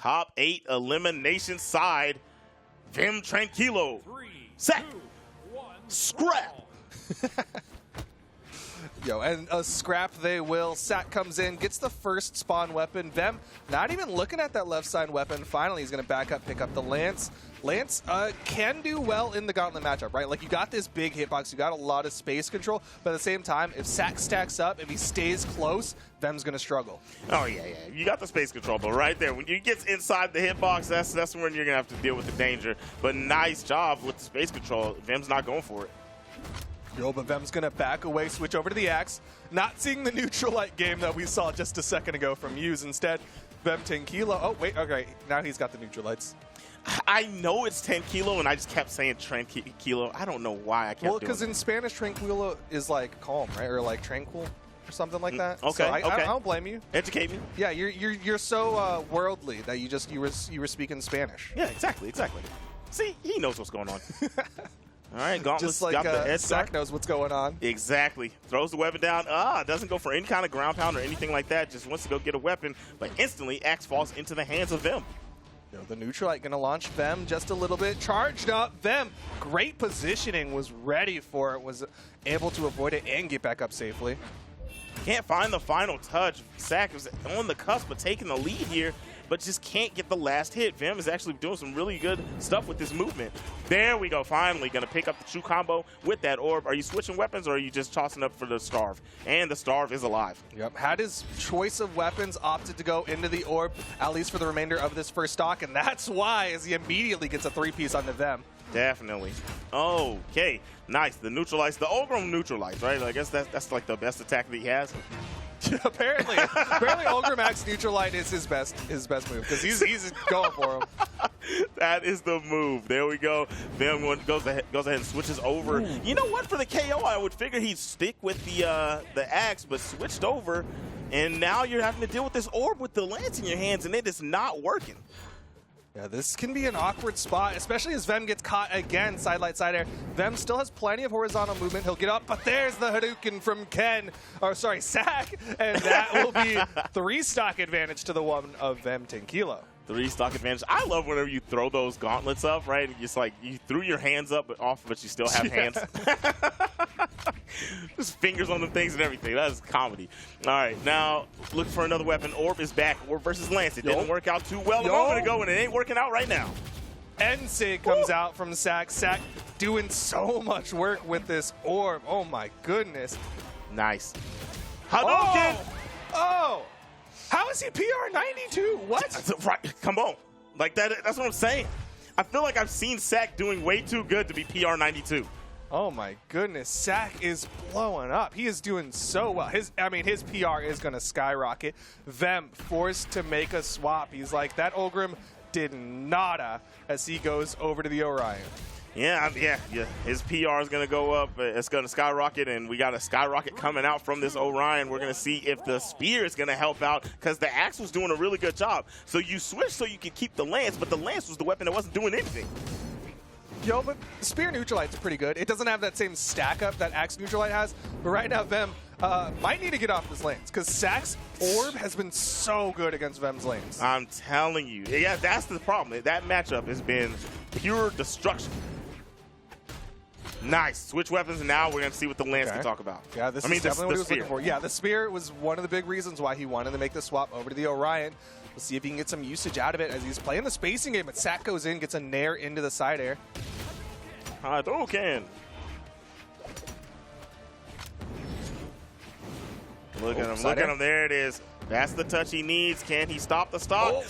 top 8 elimination side. V3m, SAC, scrap. Yo, and a scrap they will. SAC comes in, gets the first spawn weapon. V3m not even looking at that left side weapon. Finally, he's going to back up, pick up the Lance. Lance can do well in the Gauntlet matchup, right? Like, you got this big hitbox, you got a lot of space control, but at the same time, if SAC stacks up, if he stays close, V3m's going to struggle. Oh, yeah. You got the space control, but right there, when you get inside the hitbox, that's when you're going to have to deal with the danger. But nice job with the space control. V3m's not going for it. Yo, but V3m's going to back away, switch over to the Axe. Not seeing the Neutralite game that we saw just a second ago from Hughes. Instead, V3m. Oh, wait, okay. Now he's got the Neutralites. I know it's T4nquilo, and I just kept saying T4nquilo. I don't know why I kept doing it. Well, because in Spanish, tranquilo is like calm, right? Or like tranquil or something like that. Okay, so I don't blame you. Educate me. Yeah, you're so worldly that you were speaking Spanish. Yeah, exactly. See, he knows what's going on. All right, Gauntless just like got the SAC knows what's going on. Exactly. Throws the weapon down. Doesn't go for any kind of ground pound or anything like that. Just wants to go get a weapon, but instantly Axe falls into the hands of V3m. Yo, the Neutralite gonna launch V3m just a little bit. Charged up. V3m, great positioning, was ready for it, was able to avoid it and get back up safely. Can't find the final touch. SAC was on the cusp of taking the lead here, but just can't get the last hit. V3m is actually doing some really good stuff with this movement. There we go, finally gonna pick up the true combo with that orb. Are you switching weapons or are you just tossing up for the Starve? And the Starve is alive. Yep, had his choice of weapons, opted to go into the orb, at least for the remainder of this first stock, and that's why as he immediately gets a 3-piece on the V3m. Definitely. Okay, nice. The neutralize, the Ogrum neutralize, right? I guess that's like the best attack that he has. apparently Ogre Max Neutralite is his best move because he's going for him. That is the move. There we go. V3m goes ahead and switches over. Ooh. You know what? For the KO, I would figure he'd stick with the Axe, but switched over, and now you're having to deal with this orb with the Lance in your hands, and it is not working. Yeah, this can be an awkward spot, especially as V3m gets caught again, side light, side air. V3m still has plenty of horizontal movement. He'll get up, but there's the Hadouken from SAC, and that will be 3-stock advantage to the one of V3m. 3-stock advantage. I love whenever you throw those gauntlets up, right? It's like you threw your hands up, but off, but you still have hands. Just fingers on the things and everything. That is comedy. All right, now look for another weapon. Orb is back. Orb versus Lance. It didn't work out too well a moment ago, and it ain't working out right now. NSIG comes out from SAC. SAC doing so much work with this orb. Oh my goodness. Nice. Hadouken! Oh! How is he PR 92? What? Right, come on. Like that's what I'm saying. I feel like I've seen SAC doing way too good to be PR 92. Oh my goodness, SAC is blowing up. He is doing so well. His PR is gonna skyrocket. V3m forced to make a swap. He's like, that Ogrim did nada as he goes over to the Orion. Yeah. His PR is going to go up. It's going to skyrocket, and we got a skyrocket coming out from this Orion. We're going to see if the Spear is going to help out because the Axe was doing a really good job. So you switched so you could keep the Lance, but the Lance was the weapon that wasn't doing anything. Yo, but Spear Neutralite's pretty good. It doesn't have that same stack up that Axe Neutralite has, but right now V3m might need to get off this Lance because SAC's orb has been so good against V3m's lanes. I'm telling you. Yeah, that's the problem. That matchup has been pure destruction. Nice. Switch weapons, and now we're going to see what the Lance can talk about. Yeah, this is definitely what he was looking for. Yeah, the Spear was one of the big reasons why he wanted to make the swap over to the Orion. We'll see if he can get some usage out of it as he's playing the spacing game, but SAC goes in, gets a nair into the side air. Hadouken. Look at him. Look at him. There it is. That's the touch he needs. Can he stop the stock?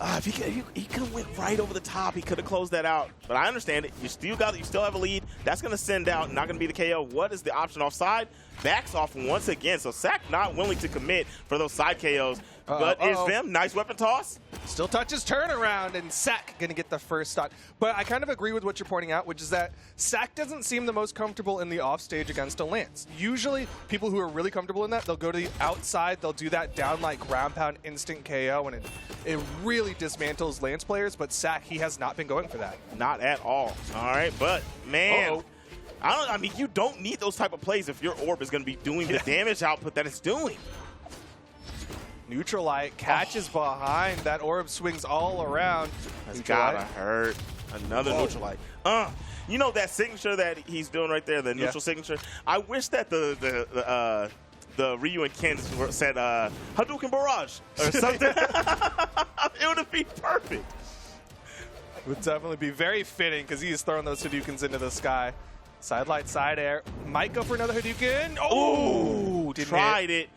If he could have went right over the top, he could have closed that out. But I understand it. You still have a lead. That's going to send out, not going to be the KO. What is the option offside? Backs off once again. So SAC not willing to commit for those side KOs. But is V3m, nice weapon toss. Still touches turnaround, and SAC going to get the first stock. But I kind of agree with what you're pointing out, which is that SAC doesn't seem the most comfortable in the offstage against a Lance. Usually, people who are really comfortable in that, they'll go to the outside, they'll do that down like ground pound instant KO, and it really dismantles Lance players, but SAC, he has not been going for that. Not at all. All right, but man, I mean, you don't need those type of plays if your orb is going to be doing the damage output that it's doing. Neutralite catches behind. That orb swings all around. That's gotta hurt. Another Neutralite. You know that signature that he's doing right there, the neutral signature? I wish that the Ryu and Ken said Hadouken Barrage or something. It would be perfect. It would definitely be very fitting because he is throwing those Hadoukens into the sky. Side light, side air. Might go for another Hadouken. Oh, tried it.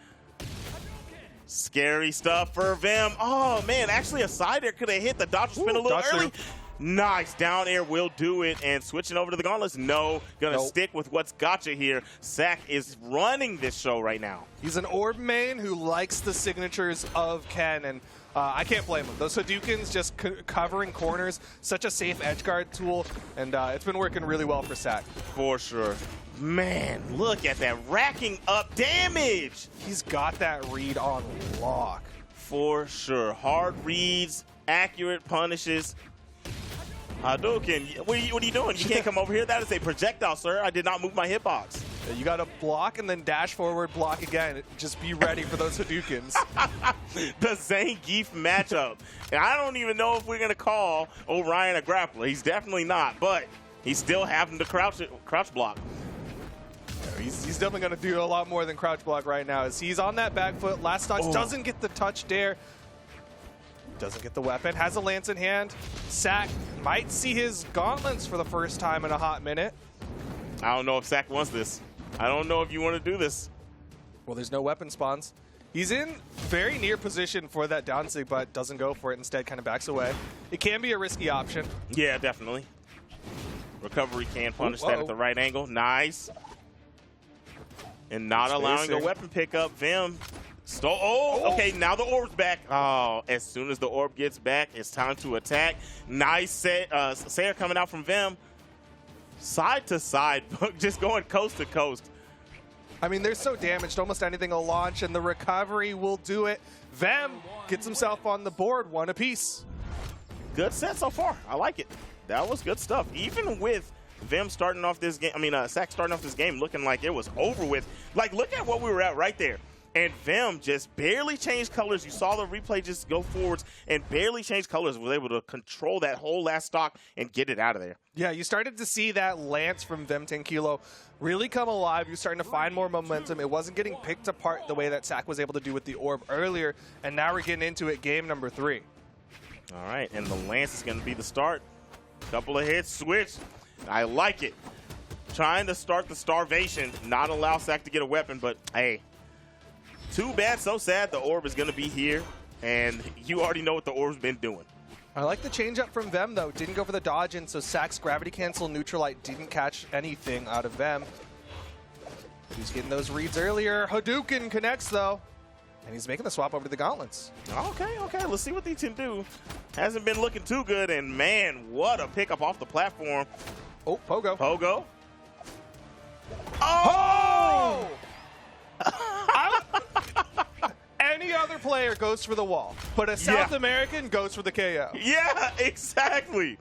Scary stuff for Vim. Oh, man, actually a side air could have hit the dodge spin a little early. Nice. Down air will do it. And switching over to the gauntlets, no. Gonna stick with what's gotcha here. SAC is running this show right now. He's an orb main who likes the signatures of Ken, and I can't blame him. Those Hadoukens just covering corners, such a safe edge guard tool, and it's been working really well for SAC. For sure. Man, look at that racking up damage. He's got that read on lock. For sure. Hard reads, accurate punishes. Hadouken, what are you doing? You can't come over here. That is a projectile, sir. I did not move my hitbox. You got to block and then dash forward, block again. Just be ready for those Hadoukens. The Zangief matchup. And I don't even know if we're going to call Orion a grappler. He's definitely not, but he's still having to crouch block. He's definitely going to do a lot more than crouch block right now. As he's on that back foot. Last touch doesn't get the touch dare. Doesn't get the weapon. Has a lance in hand. SAC might see his gauntlets for the first time in a hot minute. I don't know if SAC wants this. I don't know if you want to do this. Well, there's no weapon spawns. He's in very near position for that down sig, but doesn't go for it. Instead, kind of backs away. It can be a risky option. Yeah, definitely. Recovery can punish that at the right angle. Nice. And not allowing a weapon pickup. Vim stole. Oh, okay. Now the orb's back. Oh, as soon as the orb gets back, it's time to attack. Nice Sayer coming out from Vim. Side to side, just going coast to coast. I mean, they're so damaged. Almost anything will launch, and the recovery will do it. Vim gets himself on the board, one apiece. Good set so far. I like it. That was good stuff. Even with Vim starting off this game, SAC starting off this game looking like it was over with. Like, look at what we were at right there. And Vim just barely changed colors. You saw the replay just go forwards and barely change colors. Was able to control that whole last stock and get it out of there. Yeah, you started to see that lance from V3m really come alive. You're starting to find more momentum. It wasn't getting picked apart the way that SAC was able to do with the orb earlier. And now we're getting into it, game number 3. All right, and the lance is going to be the start. Couple of hits, switch. I like it. Trying to start the starvation, not allow SAC to get a weapon, but hey. Too bad, so sad. The orb is going to be here, and you already know what the orb's been doing. I like the change up from Vim, though. Didn't go for the dodge in, so SAC's gravity cancel Neutralite didn't catch anything out of Vim. He's getting those reads earlier. Hadouken connects, though, and he's making the swap over to the gauntlets. Okay. Let's see what these can do. Hasn't been looking too good, and man, what a pickup off the platform. Oh, Pogo. Pogo. Oh! Any other player goes for the wall, but a South American goes for the KO. Yeah, exactly.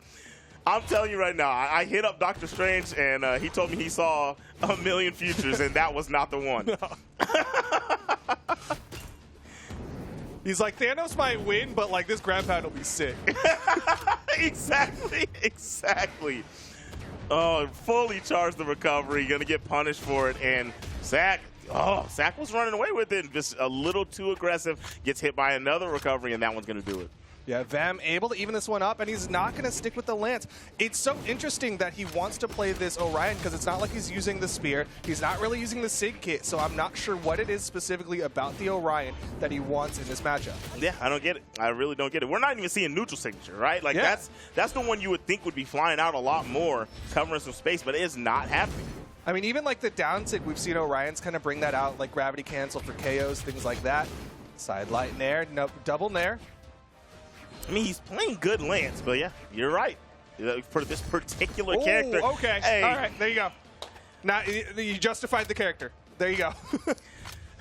I'm telling you right now, I hit up Dr. Strange, and he told me he saw a million futures, and that was not the one. No. He's like, Thanos might win, but like this ground pound will be sick. Exactly. Oh, fully charged the recovery, gonna get punished for it, and SAC was running away with it, just a little too aggressive, gets hit by another recovery, and that one's gonna do it. Yeah, Vim able to even this one up, and he's not going to stick with the lance. It's so interesting that he wants to play this Orion, because it's not like he's using the spear. He's not really using the Sig kit, so I'm not sure what it is specifically about the Orion that he wants in this matchup. Yeah, I don't get it. I really don't get it. We're not even seeing neutral signature, right? Like, that's the one you would think would be flying out a lot more, covering some space, but it is not happening. I mean, even like the down sig, we've seen Orions kind of bring that out, like gravity cancel for KOs, things like that. Side light nair, no, double nair. I mean, he's playing good lance, but yeah, you're right. For this particular character. Okay. Hey. All right, there you go. Now, you justified the character. There you go.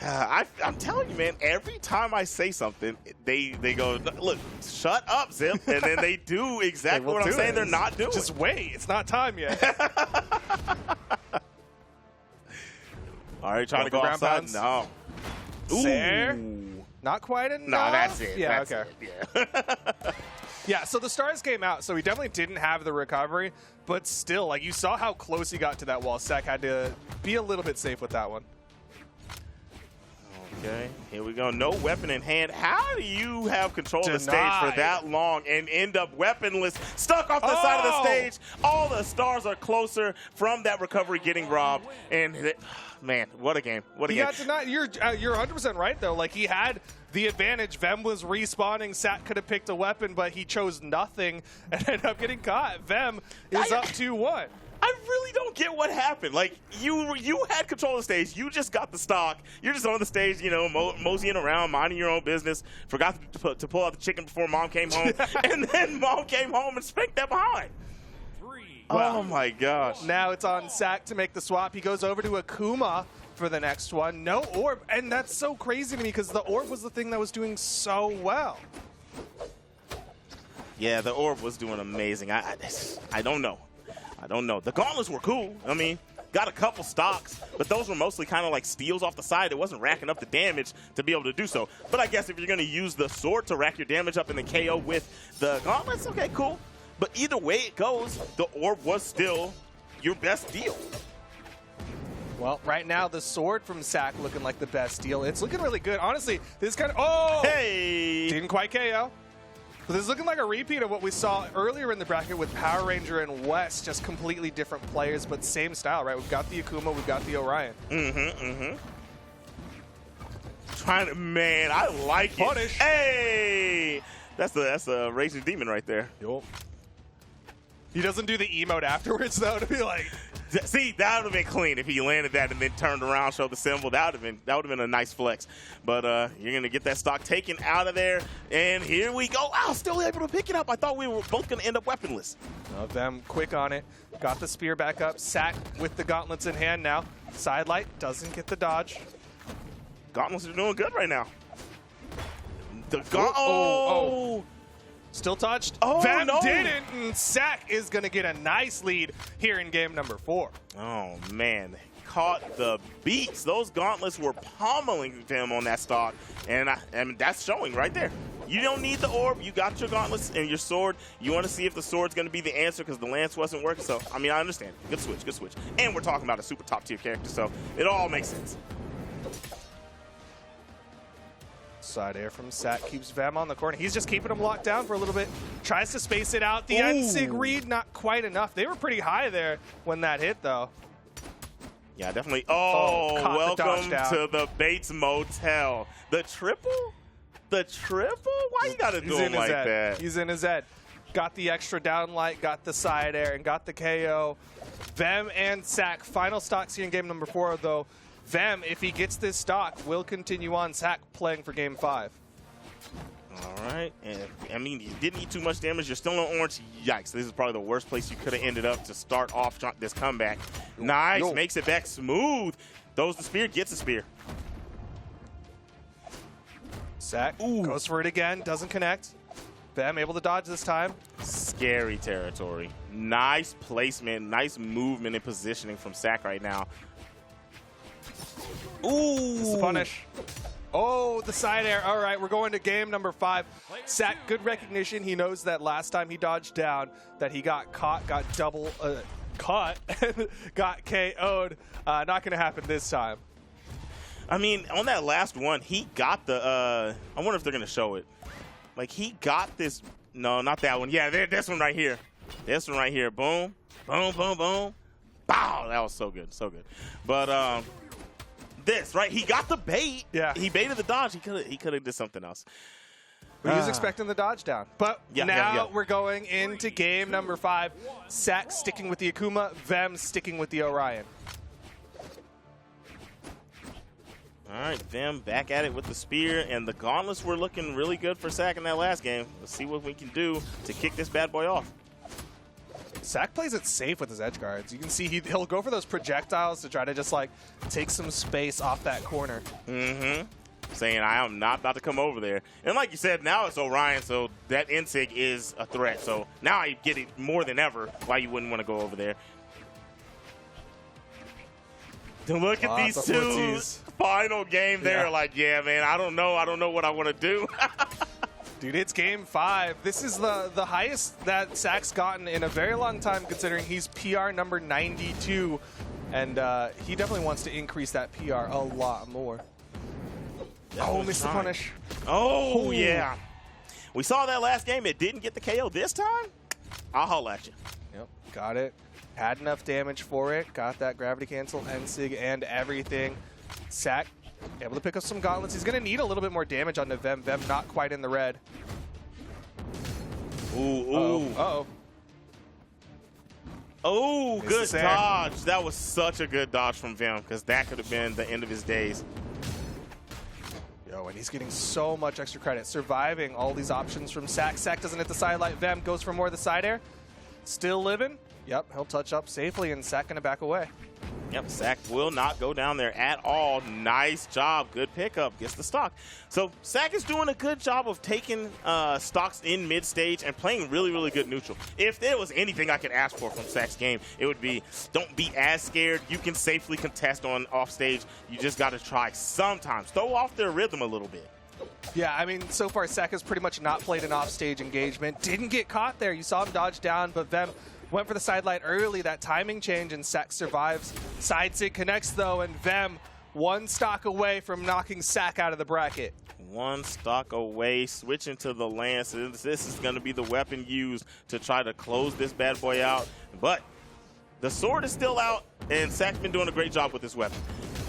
I'm telling you, man, every time I say something, they go, look, shut up, Zip. And then they do exactly what I'm saying they're not doing. Just wait. It's not time yet. All right, trying to go outside. No. Sayer. Not quite enough. No, that's it. Yeah, that's okay. It. Yeah. Yeah, so the stars came out, so he definitely didn't have the recovery, but still, like, you saw how close he got to that wall. SAC had to be a little bit safe with that one. Okay, here we go. No weapon in hand. How do you have control of the stage for that long and end up weaponless, stuck off the side of the stage? All the stars are closer from that recovery getting robbed. And, man, what a game. What a game. Got denied. You're 100% right, though. Like, he had the advantage. Vem was respawning. SAC could have picked a weapon, but he chose nothing and ended up getting caught. Vem is up 2-1. I really don't get what happened. Like, you had control of the stage. You just got the stock. You're just on the stage, you know, moseying around, minding your own business. Forgot to pull out the chicken before Mom came home. And then Mom came home and spanked that behind. Wow. Oh, my gosh. Now it's on SAC to make the swap. He goes over to Akuma for the next one. No orb. And that's so crazy to me because the orb was the thing that was doing so well. Yeah, the orb was doing amazing. I don't know. I don't know. The gauntlets were cool. I mean, got a couple stocks, but those were mostly kind of like steals off the side. It wasn't racking up the damage to be able to do so. But I guess if you're going to use the sword to rack your damage up in the KO with the gauntlets, okay, cool. But either way it goes, the orb was still your best deal. Well, right now, the sword from SAC looking like the best deal. It's looking really good. Honestly, this is kind of... Oh! Hey! Didn't quite KO. But this is looking like a repeat of what we saw earlier in the bracket with Power Ranger and West, just completely different players, but same style, right? We've got the Akuma, we've got the Orion. Trying to, man, I like it. Punish. Hey! That's a Raging Demon right there. Yup. He doesn't do the emote afterwards, though, to be like... See, that would have been clean if he landed that and then turned around, showed the symbol. That would have been a nice flex. But you're going to get that stock taken out of there. And here we go. Wow, still able to pick it up. I thought we were both going to end up weaponless. Them quick on it. Got the spear back up. SAC with the gauntlets in hand now. Sidelight doesn't get the dodge. Gauntlets are doing good right now. Still touched. Oh, Vem no. didn't, and SAC is going to get a nice lead here in game number 4. Oh, man. Caught the beats. Those gauntlets were pummeling them on that stock, and that's showing right there. You don't need the orb. You got your gauntlets and your sword. You want to see if the sword's going to be the answer because the lance wasn't working. So, I mean, I understand. Good switch, good switch. And we're talking about a super top-tier character, so it all makes sense. Side air from SAC keeps Vem on the corner. He's just keeping him locked down for a little bit. Tries to space it out. The NSIG read, not quite enough. They were pretty high there when that hit, though. Yeah, definitely. Welcome to the Bates Motel. The triple? The triple? Why you got to do him like that? He's in his head. Got the extra downlight, got the side air, and got the KO. Vem and SAC, final stocks here in game number 4, though. Vem, if he gets this stock, will continue on. SAC playing for game 5. All right. And, I mean, you didn't eat too much damage. You're still on orange. Yikes. This is probably the worst place you could have ended up to start off this comeback. Nice. Makes it back smooth. Throws the spear, gets the spear. SAC goes for it again. Doesn't connect. Vem able to dodge this time. Scary territory. Nice placement. Nice movement and positioning from SAC right now. Ooh. This is punish. Oh, the side air. All right, we're going to game number 5. SAC, good recognition. He knows that last time he dodged down that he got caught, got double caught, and got KO'd. Not going to happen this time. I mean, on that last one, he got the, I wonder if they're going to show it. Like, he got this. No, not that one. Yeah, this one right here. This one right here. Boom, boom, boom, boom. Bow. That was so good, so good. But, this, right? He got the bait. Yeah. He baited the dodge. He could have did something else. But he was expecting the dodge down. But now we're going into game number 5. SAC sticking with the Akuma, Vem sticking with the Orion. All right, Vem back at it with the spear, and the gauntlets were looking really good for SAC in that last game. Let's see what we can do to kick this bad boy off. SAC plays it safe with his edge guards. You can see he'll go for those projectiles to try to just like take some space off that corner. Saying, I am not about to come over there. And like you said, now it's Orion, so that NSIG is a threat. So now I get it more than ever why you wouldn't want to go over there. Look at these two final game there. Yeah. Like, yeah, man, I don't know what I want to do. Dude, it's game 5. This is the highest that SAC's gotten in a very long time, considering he's PR number 92. And he definitely wants to increase that PR a lot more. Oh, missed the punish. Oh, yeah. We saw that last game. It didn't get the KO this time. I'll holla at you. Yep, got it. Had enough damage for it. Got that gravity cancel, NSIG, and everything. SAC able to pick up some gauntlets. He's going to need a little bit more damage on the Vem. Vem not quite in the red. Ooh. Uh-oh. Oh, good dodge. That was such a good dodge from Vem, because that could have been the end of his days. Yo, and he's getting so much extra credit. Surviving all these options from SAC. SAC doesn't hit the side light. Vem goes for more of the side air. Still living. Yep, he'll touch up safely, and SAC going to back away. Yep, SAC will not go down there at all. Nice job. Good pickup. Gets the stock. So SAC is doing a good job of taking stocks in mid-stage and playing really, really good neutral. If there was anything I could ask for from SAC's game, it would be don't be as scared. You can safely contest on offstage. You just got to try sometimes. Throw off their rhythm a little bit. Yeah, I mean, so far SAC has pretty much not played an offstage engagement. Didn't get caught there. You saw him dodge down, but Vem went for the side light early, that timing change, and SAC survives. Side sig connects, though, and Vem one stock away from knocking SAC out of the bracket. One stock away, switching to the lance. This is going to be the weapon used to try to close this bad boy out. But the sword is still out, and SAC's been doing a great job with this weapon.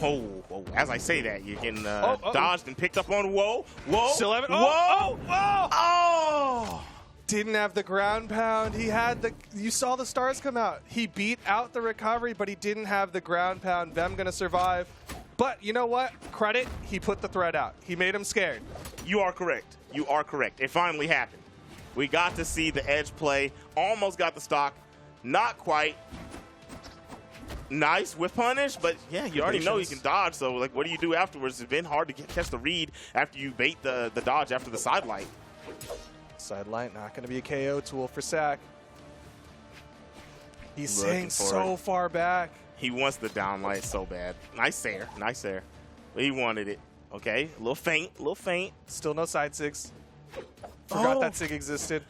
Oh, as I say that, you can dodged and picked up on whoa. Still have it. Whoa! Oh! Didn't have the ground pound. He had the. You saw the stars come out. He beat out the recovery, but he didn't have the ground pound. Vem gonna survive. But you know what? Credit, he put the threat out. He made him scared. You are correct. You are correct. It finally happened. We got to see the edge play. Almost got the stock. Not quite. Nice whip punish, but yeah, you already know you can dodge, so like, what do you do afterwards? It's been hard to catch the read after you bait the dodge after the side light. Side light not going to be a KO tool for SAC. He's staying so far back. He wants the down light so bad. Nice air. He wanted it. Okay, a little faint. Still no side sigs. Forgot that sig existed.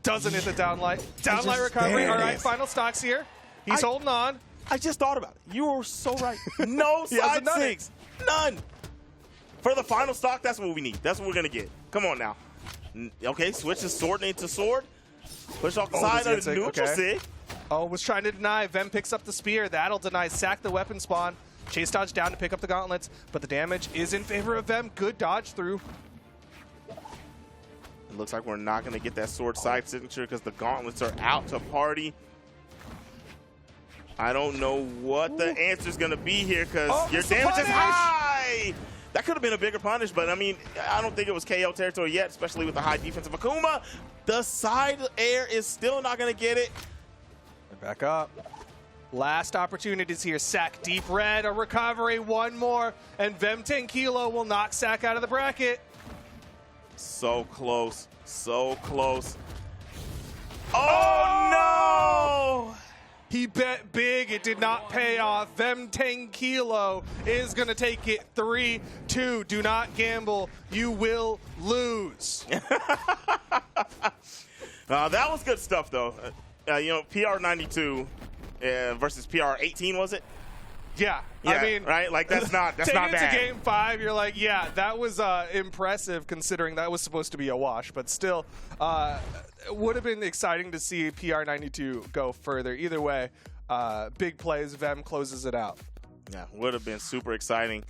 Doesn't hit the down light. Down light recovery. All right, final stocks here. He's holding on. I just thought about it. You were so right. No side sigs. None. For the final stock, that's what we need. That's what we're going to get. Come on now. Okay, switches sword into sword. Push off the side of the neutral sig. Oh, was trying to deny. Vem picks up the spear. That'll deny SAC the weapon spawn. Chase dodge down to pick up the gauntlets, but the damage is in favor of Vem. Good dodge through. It looks like we're not going to get that sword side signature because the gauntlets are out to party. I don't know what the answer is going to be here because your damage is high. That could have been a bigger punish, but I mean, I don't think it was KO territory yet, especially with the high defense of Akuma. The side air is still not going to get it. Back up. Last opportunities here. SAC deep red, a recovery, one more, and V3m will knock SAC out of the bracket. So close, so close. Oh no! He bet big, it did not pay off. V3m is going to take it 3-2. Do not gamble, you will lose. That was good stuff, though. You know, PR 92 versus PR 18, was it? Yeah, I mean, right? Like that's not bad. Into game 5, you're like, yeah, that was impressive considering that was supposed to be a wash, but still, it would have been exciting to see PR 92 go further. Either way, big plays. Vem closes it out. Yeah, would have been super exciting.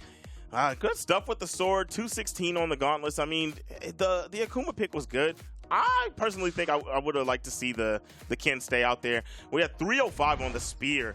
Good stuff with the sword. 216 on the gauntlets. I mean, the Akuma pick was good. I personally think I would have liked to see the Ken stay out there. We had 305 on the spear.